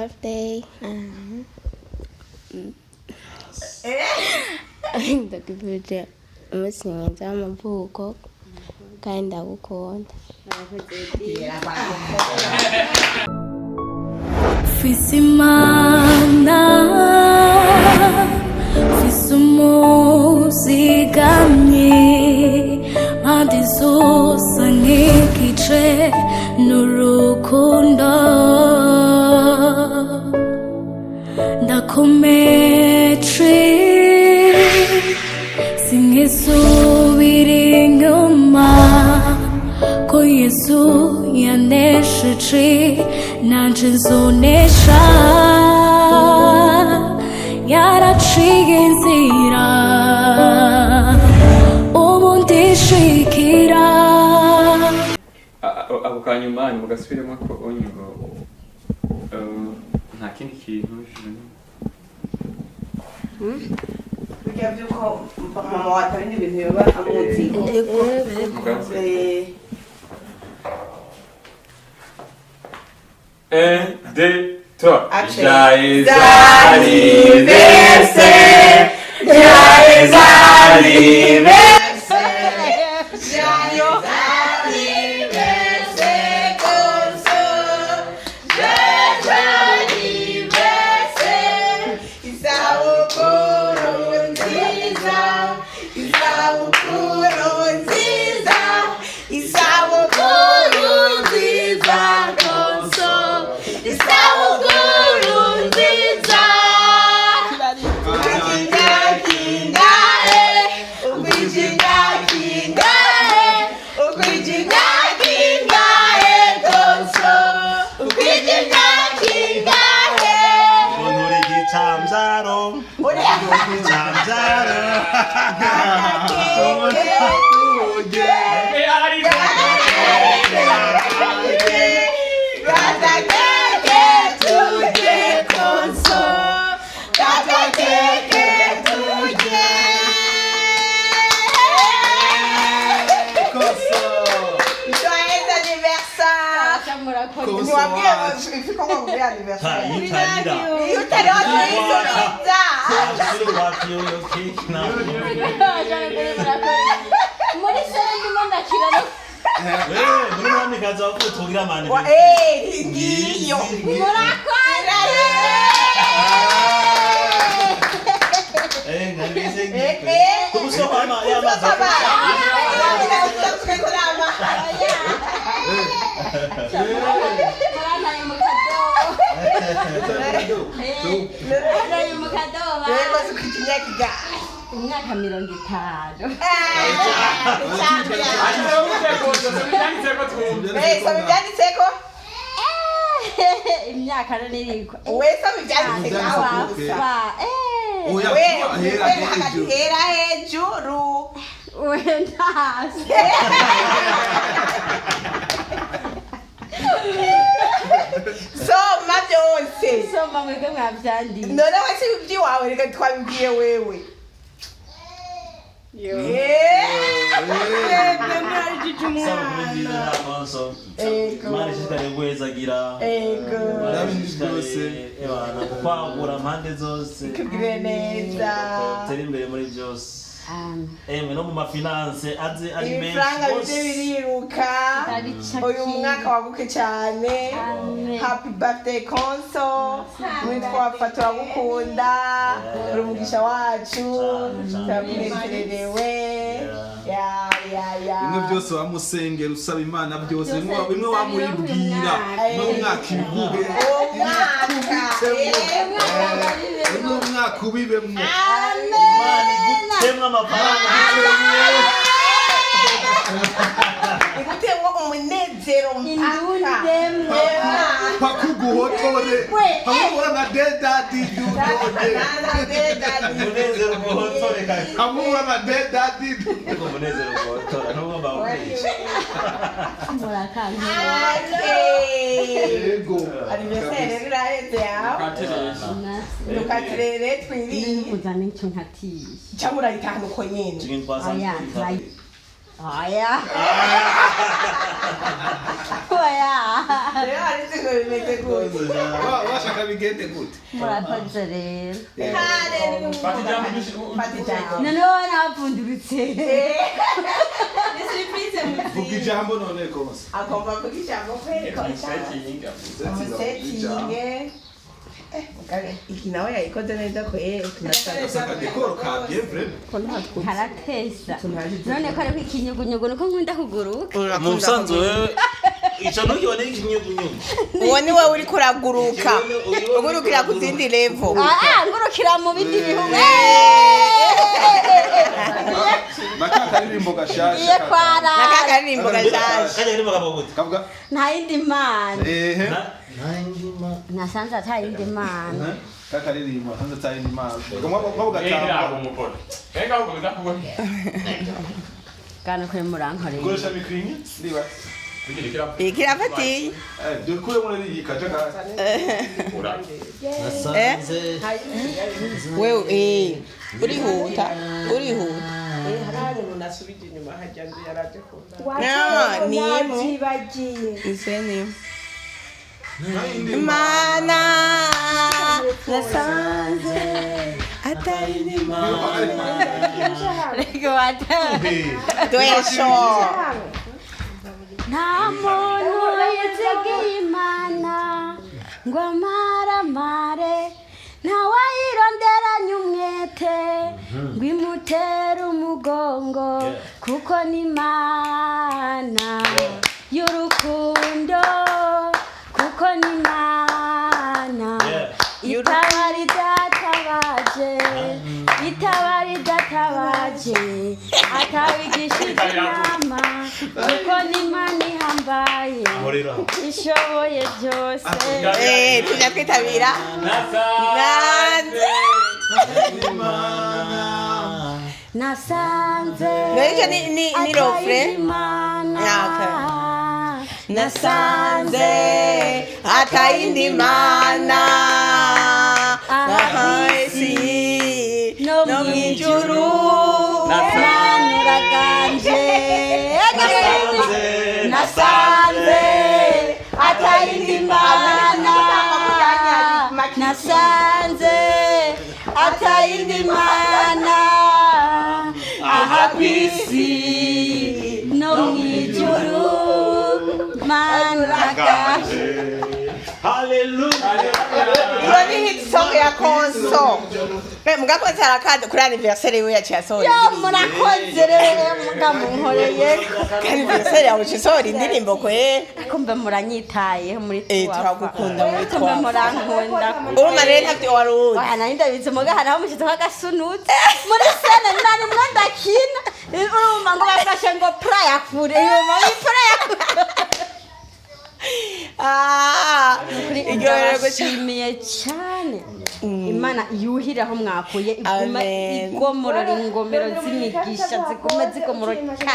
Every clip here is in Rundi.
birthday. Ndakubwira umunsi mwiza w'amavuko kandi ndagukunda. Fisi Imana, fisi umuzigamye, mpande zose nk'igice n'urukundo. Ndakomeje sinkisubira inyuma, ko Yesu yanesheje nanje nzonesha. Yaraciye inzira ubu ndishikira. Ako kanyuma ni mugasubiremo ko onyigo nta kindi kintu burya byuko mama watabindi ibintu yoba amuzi. Un, deux, trois. Action. Joyeux anniversaire, joyeux anniversaire, Joyeux anniversaire, Conso. Joyeux anniversaire. Isabukuru nziza, isabukuru nziza, isabukuru nziza, Conso. Isabukuru nziza. Kinga kinga ukwijinga kinga ukwijinga kinga Conso. Ukwijinga kinga 오늘이 기참자로 기참자로 imyaka 50. Imyaka niriko. Wesa byanditse hera hejuru. Soma byose. Soma mwebwe mwavyanditse. None wese ibyiwawe reka twabibwiye wewe. kwagura mpande zose tugire neza turi imbere muri byose no mu mafinance azi ari menshi ibifaranga bije biriruka uyu mwaka waguke cyane. Happy birthday Conso, witwa Fatura gukunda uri umugisha wacu turabinezerewe. Bimwe byose wamusengera usaba Imana byose bimwe wamuribwira n'umwaka ibivuge n'umwaka ubibemwo. Imana igutemwa amafaranga igutemwa umunezero pakuguhotore hamubura na dedadi umunezero guhotore hamubura na dedadi umunezero guhotora n'ubwo bawurisha yego anniversaire riraheze yawe nukatirere twirinde kuzana icyo nkatiye cyangwa urayitahana uko nyine. Oya. Oya. rero hari inzego bimeze gute washaka bigende gute Murakoze rero. Fata ijambo fata ijambo Noneho napfunduritse. ni surprise vuga ijambo none kose agomba kuvuga ijambo kwereka Setting. umusetinge iki nawe yayikoze neza kwere saka dekoro ka bien vraiment Karatesa. None ko ariko ikinyugunyugu nuko nkunda kuguruka. mu busanzwe wewe ico ntukibone ikinyugunyugu uwo ni wowe uri kuraguruka ugurukira ku zindi level Ngurukira mu bindi bihugu. makaka ririmbo Iye gashasha kwara. nakakaririmbo gashaje kajya rimwe kavuga kavuga Nta yindi mana. ehe Nasanze ata yindi mana. kakaririmbo hanze tsaye ni mazi mwavuga Ega tamba umuporo. Ega ukomeza kubona. Kana kuri murankoreye. koresha mikringi ndiba Bigirikira. ikirafatiye dukure muri iyi kaje ka Ura. nasanze wewe urihuta hari umuntu nasubije inyuma hajya nzi yaraje kunda ni iseni Imana nasanze atari Rego wata. dwesho Nta muntu yizigiye Imana ngo amaramare ntawayironderanye umwete ngo imutere umugongo kuko ni Imana y'urukundo kuko ni Imana itabari databaje atabigishije inama kuko ni Imana ihambaye ishoboye byose. tujya kwitabira Nasanze Nuricyo ni rofre nasanze atayindi mana hasi no mwijuru manuraganje nasanze atayindi mana nasanze atayindi mana aha kwisi no mwijuru manuraganje. haleluya iyo ni hit song ya konso mugakoze harakaza kuri anniversaire yiwe yaciye asohora Yo murakoze rero mugamunkoreye anniversaire yawe ucisohora indirimbo kwe kumbe muranyitayeho muri turagukunda muri kumbe murankunda urumva rero ntavyo wari uzi oya nari ndabizi muga hari aho mushize kagasunutse muri sene nani mwandakina urumva ngo bafashe ngo pra yakure yuma pra yakure iryo rero gushimiye cyane Imana yuhiraho mwakuye iguma Amen. igomorora ingomero z'imigisha zigume zigomoroka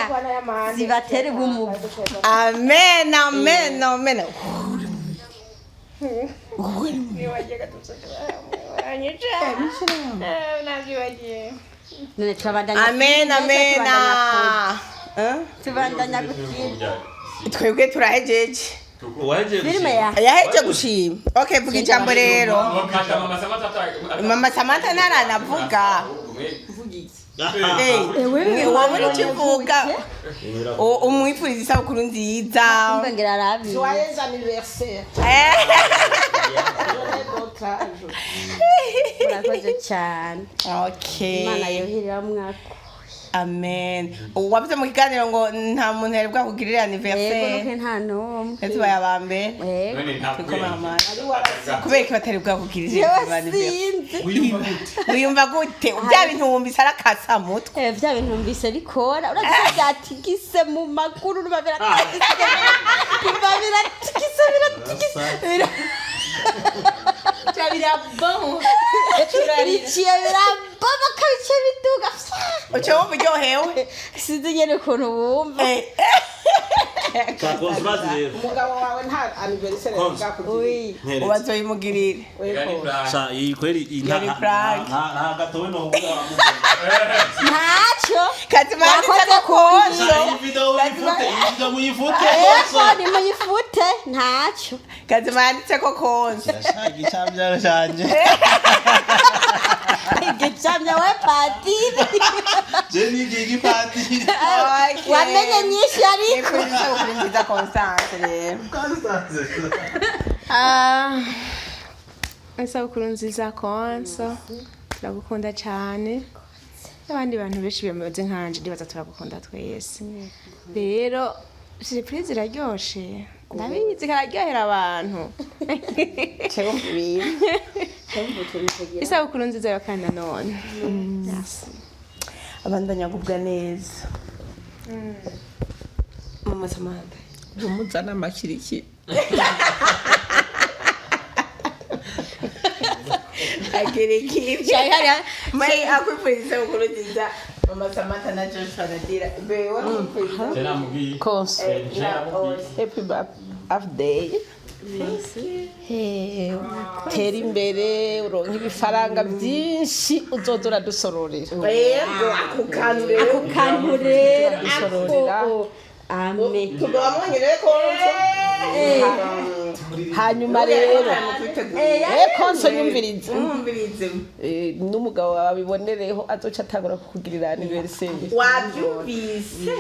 zibatere bumuvu. amen amen amen None turabandanya amen amen tubandanya gukina twebwe turahejeje filime ya yaheje gushima okay vuga ijambo rero Kata mama Samantha ata. mama Samantha naranavuga wowe uri kivuga umwifuriza isabukuru nziza kumbe ngira arabi joyeux anniversaire murakoze cyane okay Imana yuhiriraho mwaka amen wavuze mu kiganiro ngo nta muntu yari bwakugirire yego anniversaire nuko nta n'umwe yatubaye abambere yego None kuko ntabwo. mama kubera ko batari bwakugirire yewe anniversaire sinzi wiyumva gute bya bintu wumvise arakasa mutwe bya bintu numvise bikora urazi byatigise mu maguru ruba biratigise biciye birababa kabice biduga uca wumva uryohewe sinzi nyene ukuntu wumva Konsumazi rero. umugabo wawe nta anniversaire bwakugiriye ubazoyimugirire Sha iyi kweli Yari prank. nta gatowe no kuvuga. ntacyo Kazimanditse ko konso Iyi video uyifute. eko nimuyifute ntacyo Kazimanditse ko konso Shagi cyambyara cyanje. igicamya we patiri Je ni gigi pati. wamenye nyinshi ariko Isabukuru nziza Constance rero isabukuru nziza konso turagukunda cyane n'abandi bantu benshi bameze nkanje ndibaza turagukunda twese rero surprise iraryoshe ndabizi kararyohera abantu isabukuru nziza ya kandi none abandanya gubwa neza Mama Samantha umuzana amakiriki agerekirye mai akwifuriza isabukuru nziza Mama Samantha na Joshua Nadira be wakwifuriza Tena mugi. konso happy birthday tera imbere uronka ibifaranga byinshi uzoza uradusororera yego akukantu rero kantu rero dusororera amen tugabanye rero konso hanyuma rero konso nyumviriza umvirize n'umugabo wawe abibonereho azoca atangura kukugirira anniversaire wabyumvise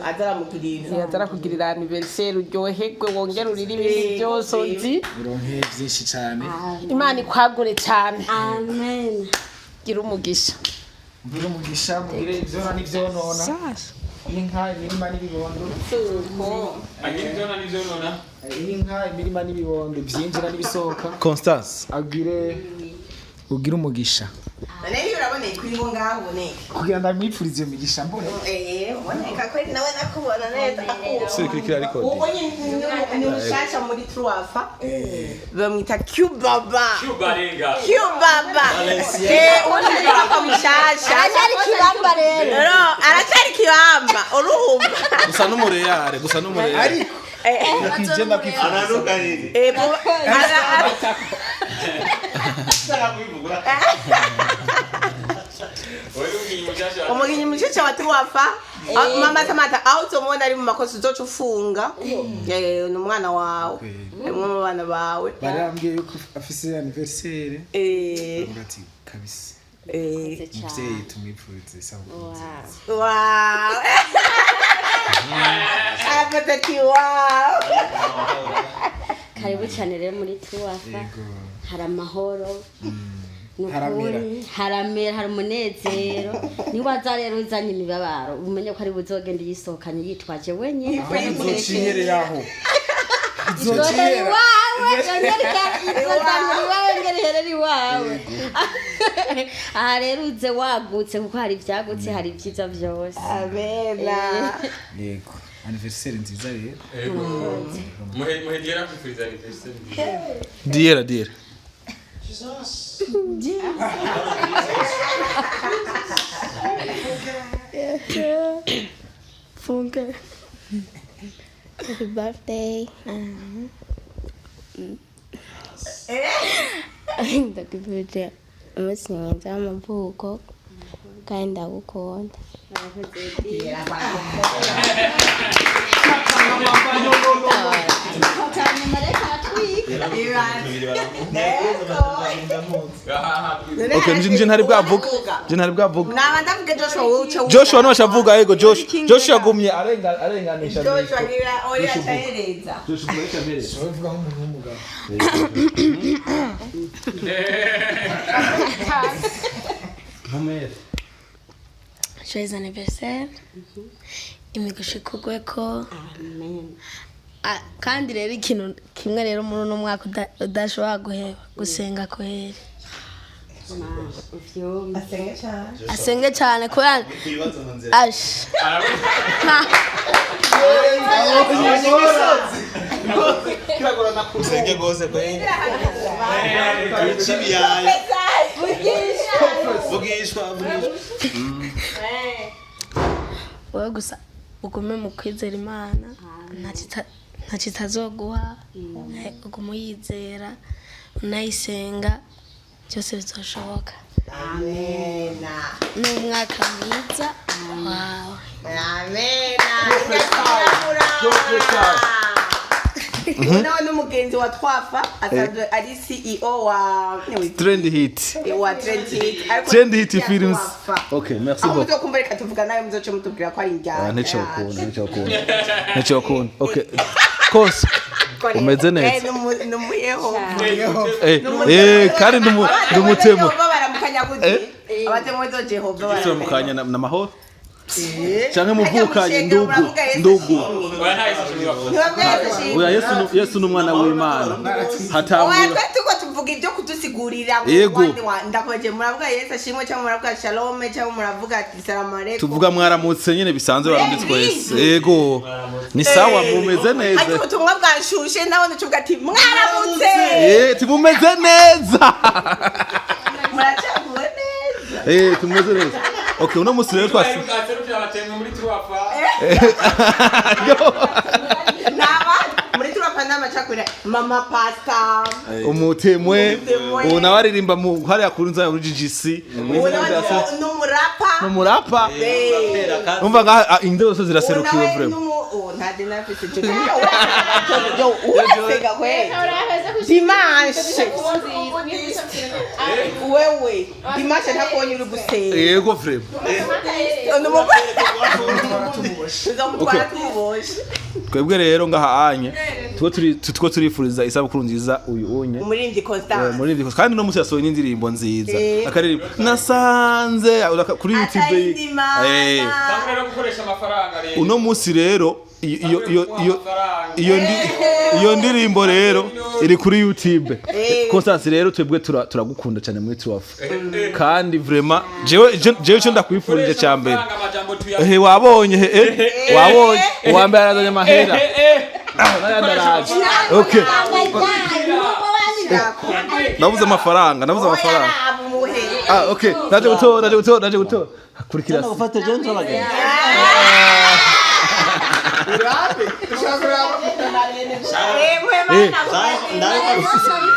azaramugirira yazara kugirira anniversaire uryoherwe wongere urire ibintu byose uzi uronke byinshi cyane imana ikwagure cyane amen gira umugisha mbere umugisha mugire ivyona n'ivyonona inka imirima n'ibibondo Agira ivyona n'ivyonona. inka imirima n'ibibondo byinjira n'ibisohoka Constance ugire umugisha none uraboneye kuri ngo ngabone kugira ndamwipfurize iyo migisha mbone uboneka kweli nawe nakubona neza sirikira ariko ubu ni mushasha muri Truafa bamwita Cubaba Cubarenga. Cubaba ubundi ni papa mushasha aracyari kibamba rero no aracyari kibamba urumva gusa n'umureyare ariko nakije ndakwifuriza Araruka nini. umuginyi mushasha wa Truafa Mama Samantha aho uzomubona ari mu makosa uzoca ufunga ni umwana wawe umwe mu bana bawe barambwiye yuko afise anniversaire ati kabisa muvyeyi tumwipfurize isabukuru nziza wow apataki wow karibu cyane rero muri Truafa hari amahoro Haramera. haramera hari umunezero niwaza rero uzanye imibabaro umenye ko ari buzogenda yisohokanye yitwaje wenyine uzocinyereraho izotari wawe izotari wawe ngerehereri wawe aha rero uze wagutse kuko hari ibyagutse hari ibyiza byose amena yego anniversaire nziza rero Muhe diera kwifuriza anniversaire. diera Funke. Happy birthday. Ndakuvuje umunsi mwiza w'amavuko kandi ndagukunda. okay nje ntari bwavuga naba ndavuga Joshua wowe uca Joshua no shavuga yego Joshua gumye arenganisha Joshua ngira ori atahereza Joshua mureka uvuga nk'umuntu w'umugabo Joyeux anniversaire. Imigisha ikugweko. amen Kandi rero ikintu kimwe rero muri uno mwaka udashobora guheba gusenga kweri. Asenge cyane kubera ash. Usenge gose kwe. Ichibi yayo. Vugishwa. Wowe gusa ugume mu kwizera imana nta kitazoguha ugume uyizera unayisenga byose bizoshoboka amena n'umwaka mwiza wawe amena Unaona n'umugenzi wa Twafa asanzwe ari CEO wa Trend Hit. Wa Trend Hit. Trend Hit Films. Okay, merci beaucoup. Aho kumva reka tuvuga nawe muzoce mutubwira ko ari njyana. Ntecho kun. Okay. Course. Umeze neza. Numuyeho. Kandi ndumutemo. Baramukanya gute? Abatemo zo Jehova baramukanya. Baramukanya na mahoro. Canke muvukanye ndugu. Oya Yesu n'umwana w'Imana. Hatambura. Oya tuko tuvuga ibyo kudusigurira ndakoje muravuga Yesu ashimwe cyangwa muravuga Shalom cyangwa muravuga Assalamu alaykum. Tuvuga mwaramutse nyene bisanzwe barundi twese. Yego. Ni sawa mumeze neza. Ati ubutumwa bwanshushe nawe ntuvuga ati mwaramutse. Tubumeze neza. Muracakuwe neza. Tumeze neza. Okay, uno musi rero twasi. Muri Twafa. Naba muri Twafa n'amacakura mama pasta. Umutemwe. Una waririmba mu hariya kurunza ya GGC. N'umurapa. Umva nga indero zo ziraserukiwe vraiment. Ntade nafise cyo. Yo urasega kwe. Dimanche. Wewe Dimanche ntakonye uri gusega. Yego vraiment. Twebwe rero ngaha anye tuko turifuriza isabukuru nziza uyu unye umurindi Constant umurindi kandi no musi yasohoye n'indirimbo nziza akaririmbo nasanze kuri YouTube Tamwe gukoresha amafaranga rero uno musi rero iyo ndirimbo rero iri kuri YouTube Constance rero twebwe turagukunda cyane muri Twafa kandi vraiment jewe cyo ndakwifurije cyambere wabonye wabonye uwambere arazanye amahera okay nabuze amafaranga okay naje gutora kurikira ufate je nzobagenda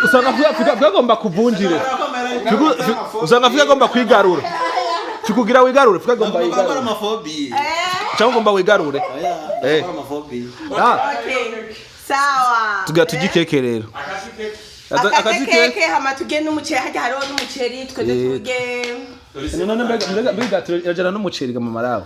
usanga Afrika agomba kuvunjire usanga Afrika agomba kwigarura tukugira wigarure Afrika agomba yigarure cyangwa agomba wigarure sawa tugira tugikeke rero akazikeke hama tugende n'umuceri hajya hariho n'umuceri twende tuge mbega gato irajana n'umuceri ga mama rawo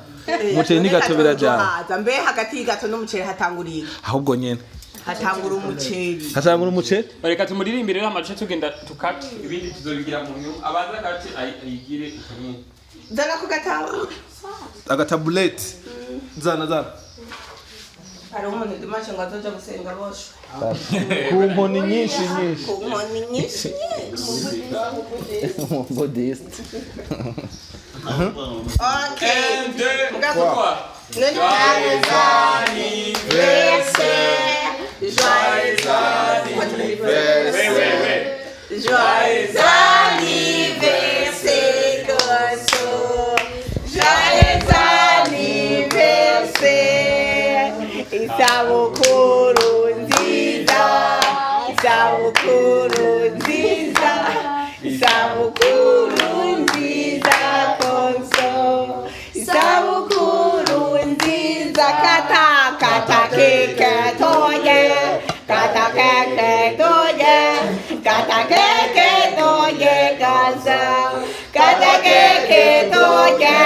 umuceri ni gato birajana mbe hagati y'igato n'umuceri hatanguriye ahubwo nyene hatangura umuceri bareka tumuririmbire rero amace tugenda tukati ibindi tuzobigira mu nyuma abanza kati ayigire ikintu dana ku gatabo agatabulete zana hari umuntu Dimanche ngo azoja gusenga bosho ku nkoni nyinshi Buddhist okay ngakwa Joyeux anniversaire Gosso. Joyeux anniversaire. Isabukuru nziza. Isabukuru nziza. Isabukuru nziza Konso. Isabukuru nziza kata keke toye. Kata keke toye. Kata keke toye Konso. Kata keke toye.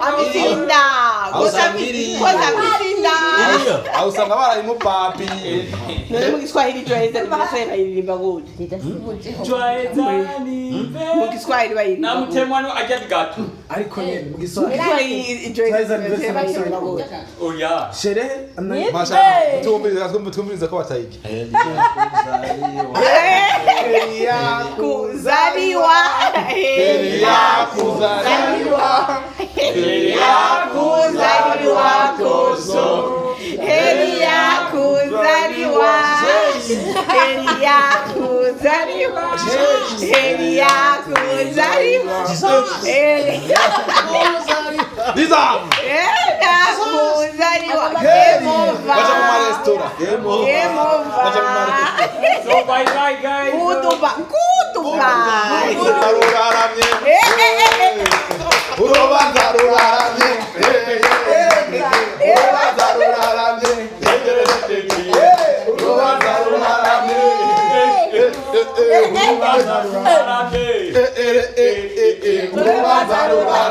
Amisinda. Kosa amisinda. Au usanga bararimo papi. None mu Kiswahili twaheza nimesema ililimba gute. Mu Kiswahili bayiri. Na mtemwano ajya gato. ariko nyene mu Kiswahili Kiswahili twaheza nimesema ililimba gute. Oya. Sherehe masha tumviriza ko batayiki. Heri ya kuzaliwa. Heri ya kuzaliwa. Heri ya kuzaliwa koso. Heri ya kuzaliwa. Heri ya kuzaliwa. Heri ya kuzaliwa. Heri ya kuzaliwa. Liza. Heri ya kuzaliwa. Wacha mu restaurant. Wacha mu restaurant. So bye guys. Kutuba. Ruraramye. Urubanza ruraramye. Urubanza ruraramye. Urubanza ruraramye. Urubanza ruraramye. Urubanza ruraramye.